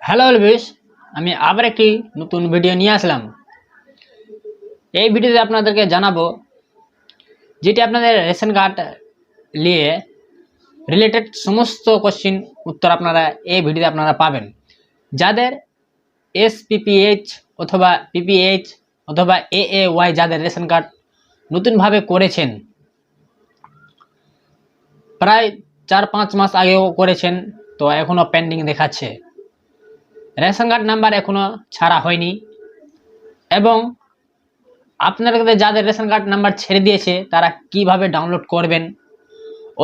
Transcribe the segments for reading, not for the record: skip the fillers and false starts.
Hello অলভিস, আমি আবার একটি নতুন ভিডিও নিয়ে আসলাম। এই ভিডিওতে আপনাদেরকে জানাবো যেটি আপনাদের রেশন কার্ড নিয়ে রিলেটেড সমস্ত কোশ্চিন উত্তর আপনারা এই ভিডিওতে আপনারা পাবেন। যাদের এসপিপিএইচ অথবা পিপিএইচ অথবা এএওয়াই যাদের রেশন কার্ড নতুনভাবে করেছেন, প্রায় 4-5 মাস আগেও করেছেন, তো এখনও পেন্ডিং দেখাচ্ছে, রেশন কার্ড নাম্বার এখনও ছাড়া হয়নি, এবং আপনাদের যাদের রেশন কার্ড নাম্বার ছেড়ে দিয়েছে তারা কিভাবে ডাউনলোড করবেন,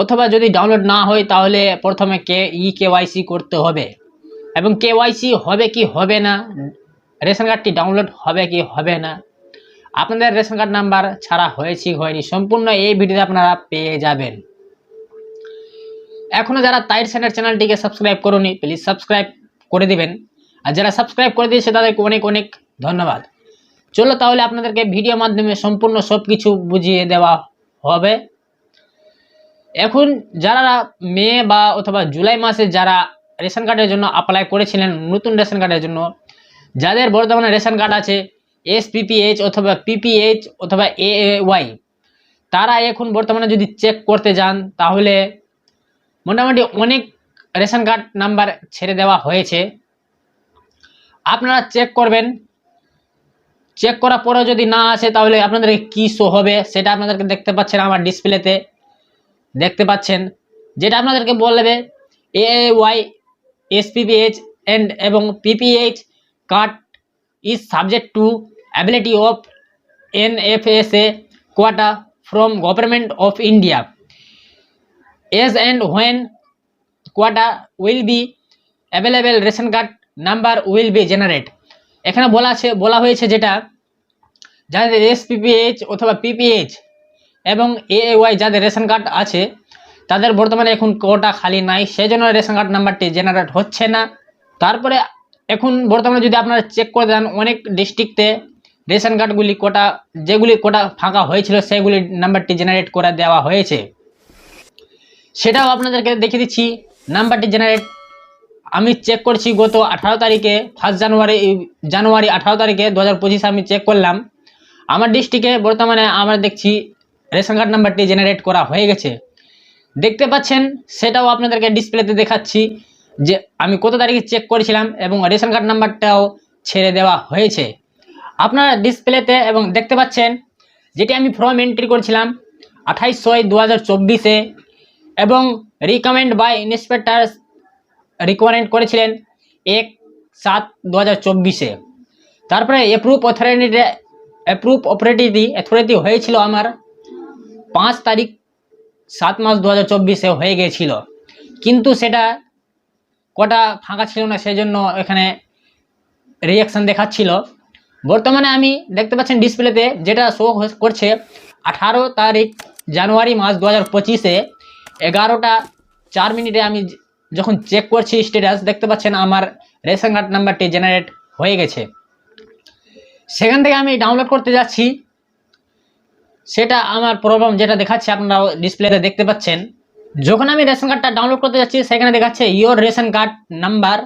অথবা যদি ডাউনলোড না হয় তাহলে প্রথমে কেওয়াইসি করতে হবে, এবং কেওয়াইসি হবে কি হবে না, রেশন কার্ডটি ডাউনলোড হবে কি হবে না, আপনাদের রেশন কার্ড নাম্বার ছাড়া হয়েছে কি হয়নি, সম্পূর্ণ এই ভিডিওতে আপনারা পেয়ে যাবেন। এখনও যারা তাইর সেন্টার চ্যানেলটিকে সাবস্ক্রাইব করুনি, প্লিজ সাবস্ক্রাইব করে দিবেন, আর যারা সাবস্ক্রাইব করে দিয়েছে তাদেরকে অনেক অনেক ধন্যবাদ। চলো তাহলে আপনাদেরকে ভিডিও মাধ্যমে সম্পূর্ণ সব কিছু বুঝিয়ে দেওয়া হবে। এখন যারা মে বা অথবা জুলাই মাসে যারা রেশন কার্ডের জন্য অ্যাপ্লাই করেছিলেন, নতুন রেশন কার্ডের জন্য, যাদের বর্তমানে রেশন কার্ড আছে এসপিপিএইচ অথবা পিপিএইচ অথবা এএওয়াই, তারা এখন বর্তমানে যদি চেক করতে যান তাহলে মোটামুটি অনেক রেশন কার্ড নাম্বার ছেড়ে দেওয়া হয়েছে। আপনারা চেক করবেন, চেক করার পরে যদি না আসে তাহলে আপনাদের কি শো হবে সেটা আপনাদেরকে দেখতে পাচ্ছেন, আমার ডিসপ্লেতে দেখতে পাচ্ছেন, যেটা আপনাদেরকে বলবে এএওয়াই এসপিপিএইচ এন্ড এবং PPH card is subject to ability of NFSA quota from government of India as and when quota will be available ration card number will be generate. এখানে বলা হয়েছে যেটা যাদের এসপিপিএইচ অথবা পিপিএইচ এবং এএওয়াই যাদের ration card আছে তাদের বর্তমানে এখন কোটা খালি নাই, সেই জন্য রেশন কার্ড নাম্বারটি জেনারেট হচ্ছে না। তারপরে এখন বর্তমানে যদি আপনারা চেক করে দেন, অনেক ডিস্ট্রিক্টে রেশন কার্ডগুলি যেগুলি কোটা ফাঁকা হয়েছিল সেগুলি নাম্বারটি জেনারেট করে দেওয়া হয়েছে, সেটাও আপনাদেরকে দেখিয়ে দিচ্ছি। নাম্বারটি জেনারেট আমি চেক করছি গত 18 তারিখে, 1 জানুয়ারি 18 তারিখে 2025 আমি চেক করলাম, আমার ডিস্ট্রিক্টে বর্তমানে আমরা দেখছি রেশন কার্ড নাম্বারটি জেনারেট করা হয়ে গেছে, দেখতে পাচ্ছেন। সেটাও আপনাদেরকে ডিসপ্লেতে দেখাচ্ছি যে আমি কত তারিখে চেক করেছিলাম, এবং রেশন কার্ড নাম্বারটাও ছেড়ে দেওয়া হয়েছে আপনারা ডিসপ্লেতে, এবং দেখতে পাচ্ছেন যেটি আমি ফর্ম এন্ট্রি করেছিলাম 28/6/2024-এ, এবং রিকমেন্ড বাই ইন্সপেক্টর রিকমেন্ড করেছিলেন 1/7/2024-এ। তারপরে অ্যাপ্রুভ অথরিটি হয়েছিল আমার 5 তারিখ 7 মাস 2024-এ হয়ে গিয়েছিল, কিন্তু সেটা কটা ফাঁকা ছিল না, সেই জন্য এখানে রিঅ্যাকশন দেখাচ্ছিল। বর্তমানে আমি দেখতে পাচ্ছেন ডিসপ্লেতে যেটা শো করছে 18 তারিখ জানুয়ারি মাস 2025-এ 11:04 আমি যখন চেক করছি স্ট্যাটাস, দেখতে পাচ্ছেন আমার রেশন কার্ড নাম্বারটি জেনারেট হয়ে গেছে। সেখান থেকে আমি ডাউনলোড করতে যাচ্ছি, সেটা আমার প্রবলেম যেটা দেখাচ্ছে আপনারা ডিসপ্লেতে দেখতে পাচ্ছেন। যখন আমি রেশন কার্ডটা ডাউনলোড করতে যাচ্ছি সেখানে দেখাচ্ছে your ration card number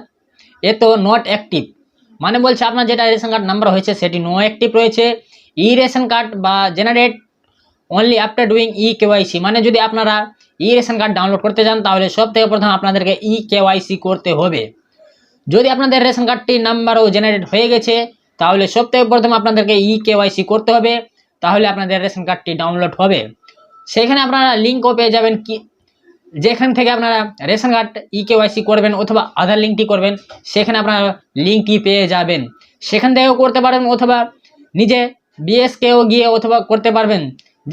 A তো নট অ্যাক্টিভ, মানে বলছে আপনার যেটা রেশন কার্ড নাম্বার হয়েছে সেটি নো অ্যাক্টিভ রয়েছে। ই রেশন কার্ড বা generate only after doing KYC, মানে যদি আপনারা রেশন কার্ড ডাউনলোড করতে যান তাহলে সব থেকে প্রথম আপনাদেরকে কেওয়াইসি করতে হবে। যদি আপনাদের রেশন কার্ডটি নাম্বারও জেনারেট হয়ে গেছে তাহলে সব থেকে প্রথম আপনাদেরকে কেওয়াইসি করতে হবে, তাহলে আপনাদের রেশন কার্ডটি ডাউনলোড হবে। সেখানে আপনারা লিঙ্কও পেয়ে যাবেন, কি যেখান থেকে আপনারা রেশন কার্ড কেওয়াইসি করবেন অথবা আধার লিঙ্কটি করবেন, সেখানে আপনারা লিঙ্কটি পেয়ে যাবেন, সেখান থেকেও করতে পারবেন, অথবা নিজে বিএসকেও গিয়ে অথবা করতে পারবেন,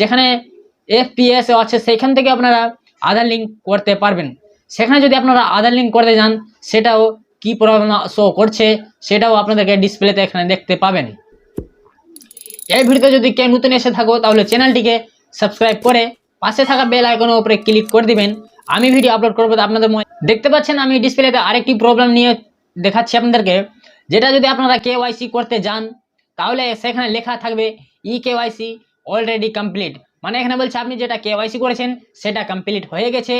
যেখানে এফপিএসও আছে সেখান থেকে আপনারা আধার লিঙ্ক করতে পারবেন। সেখানে যদি আপনারা আধার লিঙ্ক করতে যান সেটাও কি প্রবলেম শো করছে সেটাও আপনাদেরকে ডিসপ্লেতে এখানে দেখতে পাবেন। এই ভিডিওতে যদি কেউ নতুন এসে থাকো তাহলে চ্যানেলটিকে সাবস্ক্রাইব করে পাশে থাকা বেল আইকনের উপরে ক্লিক করে দিবেন, আমি ভিডিও আপলোড করবো আপনাদের দেখতে পাচ্ছেন। আমি ডিসপ্লেতে আরেকটি প্রবলেম নিয়ে দেখাচ্ছি আপনাদেরকে, যেটা যদি আপনারা কেওয়াইসি করতে যান তাহলে সেখানে লেখা থাকবে কেওয়াইসি অলরেডি কমপ্লিট, মানে এখানে বলছে আপনি যেটা কেওয়াইসি করেছেন সেটা কমপ্লিট হয়ে গেছে।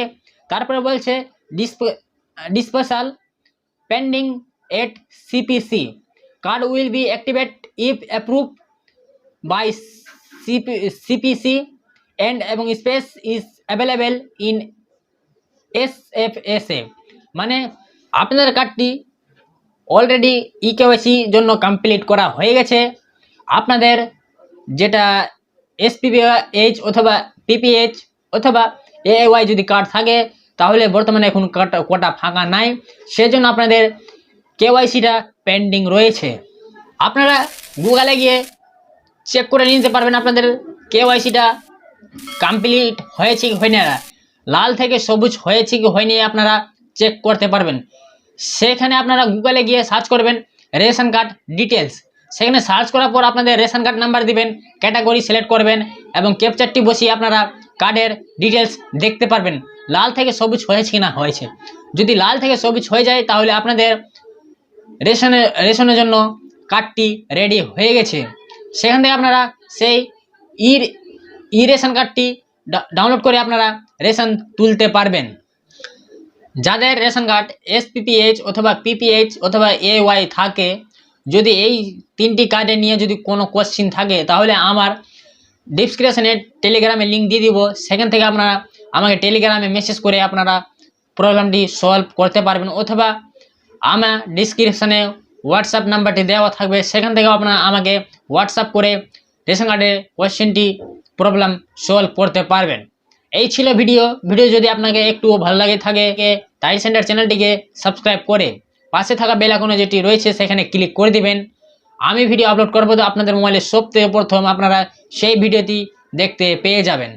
তারপরে বলছে disposal pending at CPC. Card will be activated if approved by CPC and এবং space is available in SFSA। মানে আপনাদের কার্ডটি অলরেডি ইকেওয়াইসি জন্য কমপ্লিট করা হয়ে গেছে। আপনাদের যেটা SPPH অথবা PPH অথবা AAY যদি কার্ড থাকে তাহলে বর্তমানে এখন কোটা ফাঁকা নাই, সেজন্য আপনাদের কেওয়াইসিটা পেন্ডিং রয়েছে। আপনারা গুগলে গিয়ে চেক করে নিতে পারবেন আপনাদের কেওয়াইসিটা কমপ্লিট হয়েছে কি হয়নি, লাল থেকে সবুজ হয়েছে কি হয়নি আপনারা চেক করতে পারবেন। সেখানে আপনারা গুগলে গিয়ে সার্চ করবেন রেশন কার্ড ডিটেলস। সেখানে সার্চ করার পর আপনাদের রেশন কার্ড নাম্বার দিবেন, ক্যাটাগরি সিলেক্ট করবেন এবং ক্যাপচারটি বসিয়ে আপনারা কার্ডের ডিটেলস দেখতে পারবেন লাল থেকে সবুজ হয়েছে কি না হয়েছে। যদি লাল থেকে সবুজ হয়ে যায় তাহলে আপনাদের রেশনের জন্য কার্ডটি রেডি হয়ে গেছে। সেখান থেকে আপনারা সেই রেশন কার্ডটি ডাউনলোড করে আপনারা রেশন তুলতে পারবেন। যাদের রেশন কার্ড SPPH অথবা PPH অথবা AY থাকে, যদি এই তিনটি কার্ডে নিয়ে যদি কোনো কোশ্চিন থাকে তাহলে আমার ডিসক্রিপশনে টেলিগ্রামে লিঙ্ক দিয়ে দিব, সেখান থেকে আপনারা আমাকে টেলিগ্রামে মেসেজ করে আপনারা প্রবলেমটি সলভ করতে পারবেন, অথবা আমার ডিসক্রিপশনে হোয়াটসঅ্যাপ নাম্বারটি দেওয়া থাকবে, সেখান থেকে আপনারা আমাকে হোয়াটসঅ্যাপ করে রেশন কার্ডের কোশ্চেনটি প্রবলেম সলভ করতে পারবেন। এই ছিল ভিডিও যদি আপনাকে একটু ভালো লাগে থাকে টাইল সেন্টার চ্যানেলটিকে সাবস্ক্রাইব করে পাশে থাকা বেল আইকনে যেটি রয়েছে সেখানে ক্লিক করে দিবেন। আমি ভিডিও আপলোড করবো তো আপনাদের মোবাইলে সবথেকে প্রথম আপনারা সেই ভিডিওটি দেখতে পেয়ে যাবেন।